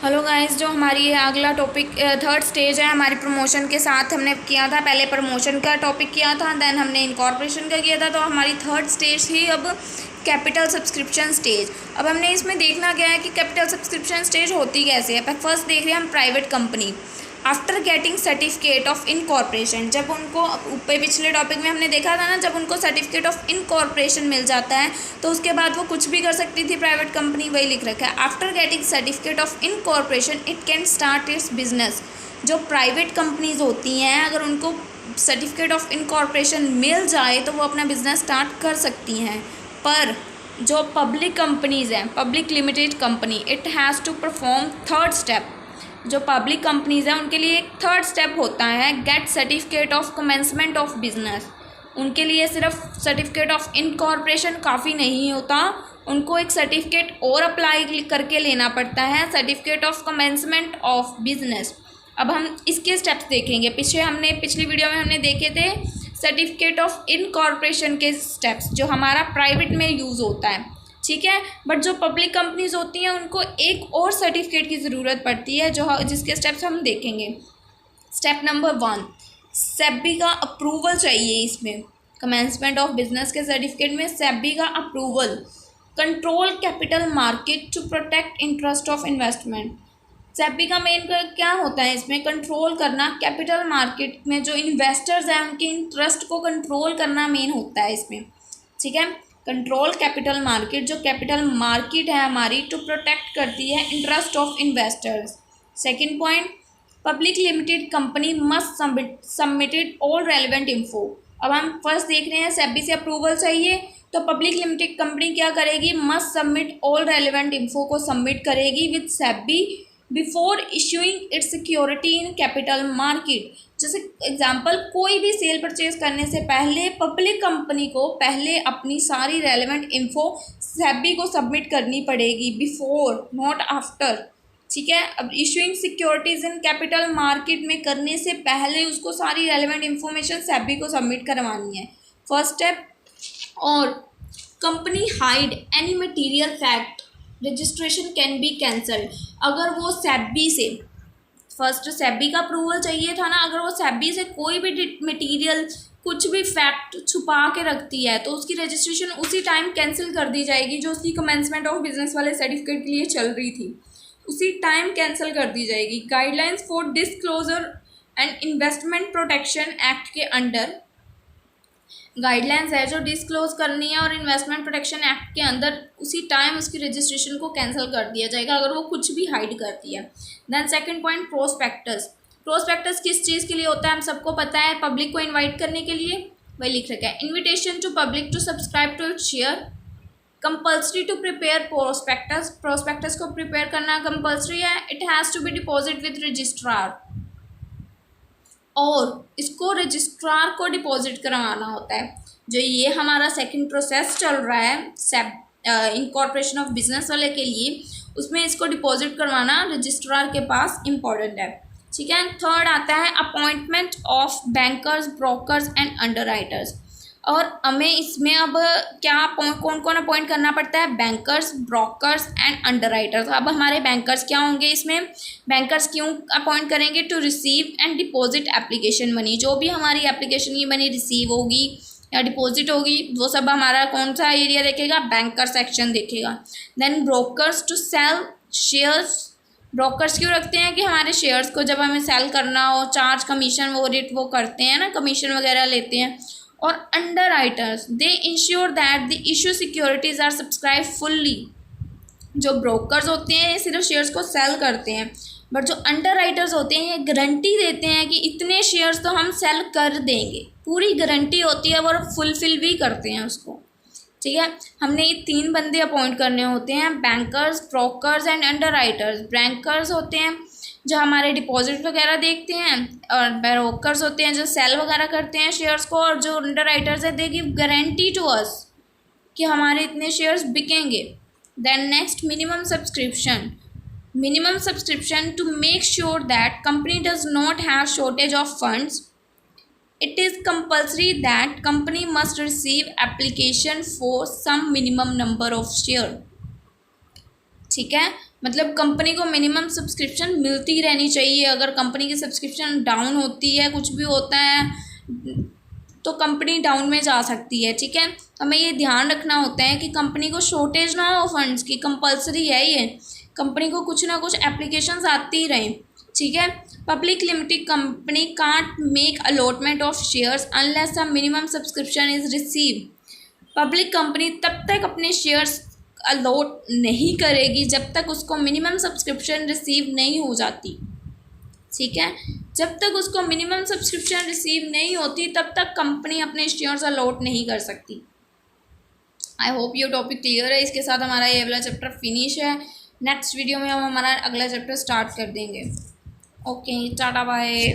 Hello guys, जो हमारी ये अगला टॉपिक थर्ड स्टेज है हमारी प्रमोशन के साथ हमने किया था। पहले प्रमोशन का टॉपिक किया था, देन हमने इनकॉर्पोरेशन का किया था। तो हमारी थर्ड स्टेज थी अब कैपिटल सब्सक्रिप्शन स्टेज। अब हमने इसमें देखना क्या है कि कैपिटल सब्सक्रिप्शन स्टेज होती कैसे है। फर्स्ट देख रहे हैं हम private company after getting certificate of incorporation. जब उनको ऊपर पिछले टॉपिक में हमने देखा था ना, जब उनको सर्टिफिकेट ऑफ इनकॉर्पोरेशन मिल जाता है तो उसके बाद वो कुछ भी कर सकती थी प्राइवेट कंपनी। वही लिख रखा है, after getting certificate of incorporation it can start it's business. जो प्राइवेट कंपनीज होती हैं, अगर उनको सर्टिफिकेट ऑफ इनकॉर्पोरेशन मिल जाए तो वो अपना बिजनेस स्टार्ट कर सकती हैं। पर जो पब्लिक कंपनीज हैं, public limited company, it has to perform third step. जो पब्लिक कंपनीज़ हैं उनके लिए एक थर्ड स्टेप होता है, get certificate of commencement of business. उनके लिए सिर्फ सर्टिफिकेट ऑफ इनकॉर्पोरेशन काफ़ी नहीं होता, उनको एक सर्टिफिकेट और अप्लाई करके लेना पड़ता है, certificate of commencement of business. अब हम इसके स्टेप्स देखेंगे। पिछली वीडियो में हमने देखे थे सर्टिफिकेट ऑफ इनकॉर्पोरेशन के स्टेप्स, जो हमारा प्राइवेट में यूज़ होता है, ठीक है। बट जो पब्लिक कंपनीज होती हैं उनको एक और सर्टिफिकेट की ज़रूरत पड़ती है, जिसके स्टेप्स हम देखेंगे। स्टेप नंबर 1, सेबी का अप्रूवल चाहिए। इसमें कमेंसमेंट ऑफ बिजनेस के सर्टिफिकेट में सेबी का approval. Control capital market to protect interest of investment. SEBI का मेन क्या होता है, इसमें कंट्रोल करना कैपिटल मार्केट में जो इन्वेस्टर्स हैं उनके इंटरेस्ट को कंट्रोल करना मेन होता है इसमें, ठीक है। कंट्रोल कैपिटल मार्केट, जो कैपिटल मार्केट है हमारी, टू प्रोटेक्ट करती है interest of investors. Second point, public limited company must submitted all relevant info. अब हम फर्स्ट देख रहे हैं सेबी से अप्रूवल चाहिए, तो पब्लिक लिमिटेड कंपनी क्या करेगी, must submit all relevant info को सबमिट करेगी with SEBI before issuing it's security in capital market. जैसे एग्जांपल, कोई भी सेल परचेज करने से पहले पब्लिक कंपनी को पहले अपनी सारी रेलेवेंट इन्फो सेबी को सबमिट करनी पड़ेगी, बिफोर नॉट आफ्टर, ठीक है। अब issuing securities in capital market में करने से पहले उसको सारी रेलेवेंट इन्फॉर्मेशन सेबी को सबमिट करवानी है, फर्स्ट स्टेप। और company hide any material fact registration can be cancelled. अगर वो सेबी से फर्स्ट सेबी का अप्रूवल चाहिए था ना, अगर वो सेबी से कोई भी मटेरियल कुछ भी फैक्ट छुपा के रखती है तो उसकी रजिस्ट्रेशन उसी टाइम कैंसिल कर दी जाएगी। जो उसकी कमेंसमेंट ऑफ बिजनेस वाले सर्टिफिकेट के लिए चल रही थी उसी टाइम कैंसिल कर दी जाएगी। Guidelines for disclosure and investment protection act के अंडर गाइडलाइंस है जो डिस्क्लोज करनी है, और इन्वेस्टमेंट प्रोटेक्शन एक्ट के अंदर उसी टाइम उसकी रजिस्ट्रेशन को कैंसिल कर दिया जाएगा अगर वो कुछ भी हाइड करती है। Then second point, prospectus. Prospectus किस चीज़ के लिए होता है हम सबको पता है, पब्लिक को इन्वाइट करने के लिए। वही लिख रखा है, invitation to public to subscribe to its share. Compulsory to prepare prospectus. Prospectus को प्रिपेयर करना कंपल्सरी है। It has to be deposit with registrar, और इसको रजिस्ट्रार को डिपॉजिट करवाना होता है। जो ये हमारा सेकंड प्रोसेस चल रहा है इनकॉर्पोरेशन ऑफ बिजनेस वाले के लिए, उसमें इसको डिपॉजिट करवाना रजिस्ट्रार के पास इम्पॉर्टेंट है, ठीक है। थर्ड आता है appointment of bankers, brokers and underwriters. और हमें इसमें अब क्या कौन कौन अपॉइंट करना पड़ता है, बैंकर्स, ब्रोकर्स एंड अंडरराइटर्स। अब हमारे बैंकर्स क्या होंगे इसमें, बैंकर्स क्यों अपॉइंट करेंगे, to receive and deposit application money. जो भी हमारी एप्लीकेशन की मनी रिसीव होगी या डिपॉजिट होगी वो सब हमारा कौन सा एरिया देखेगा, बैंकर सेक्शन देखेगा। Then brokers to sell shares. Brokers क्यों रखते हैं कि हमारे शेयर्स को जब हमें सेल करना हो, चार्ज कमीशन वो करते हैं ना, कमीशन वगैरह लेते हैं। और underwriters, they insure that the issue securities are subscribe fully. जो ब्रोकर्स होते हैं ये सिर्फ शेयर्स को सेल करते हैं, बट जो अंडरराइटर्स होते हैं ये गारंटी देते हैं कि इतने शेयर्स तो हम सेल कर देंगे, पूरी गारंटी होती है, और फुलफिल भी करते हैं उसको, ठीक है। हमने ये 3 बंदे अपॉइंट करने होते हैं, bankers, brokers and underwriters. Bankers होते हैं जो हमारे डिपॉजिट वगैरह देखते हैं, और ब्रोकर्स होते हैं जो सेल वगैरह करते हैं शेयर्स को, और जो अंडरराइटर्स है they give guarantee to us कि हमारे इतने शेयर्स बिकेंगे। Then next, minimum subscription. Minimum subscription to make sure that company does not have shortage of funds. It is compulsory that company must receive application for some minimum number of share, ठीक है। मतलब company को minimum subscription मिलती रहनी चाहिए। अगर company की subscription down होती है, कुछ भी होता है, तो कंपनी डाउन में जा सकती है। ठीक है, हमें ये ध्यान रखना होता है कि कंपनी को शॉर्टेज ना हो फंड्स की, कंपलसरी है ये। कंपनी को कुछ ना कुछ एप्लीकेशंस आती ही रहें। ठीक है, public limited company can't make allotment of shares unless a minimum subscription is receive. Public company तब तक अपने शेयर्स अलॉट नहीं करेगी जब तक उसको मिनिमम सब्सक्रिप्शन रिसीव नहीं हो जाती। ठीक है, जब तक उसको मिनिमम सब्सक्रिप्शन रिसीव नहीं होती तब तक कंपनी अपने शेयर्स अलॉट नहीं कर सकती। आई होप ये टॉपिक क्लियर है। इसके साथ हमारा ये वाला चैप्टर फिनिश है। नेक्स्ट वीडियो में हम हमारा अगला चैप्टर स्टार्ट कर देंगे। Okay, tata bye.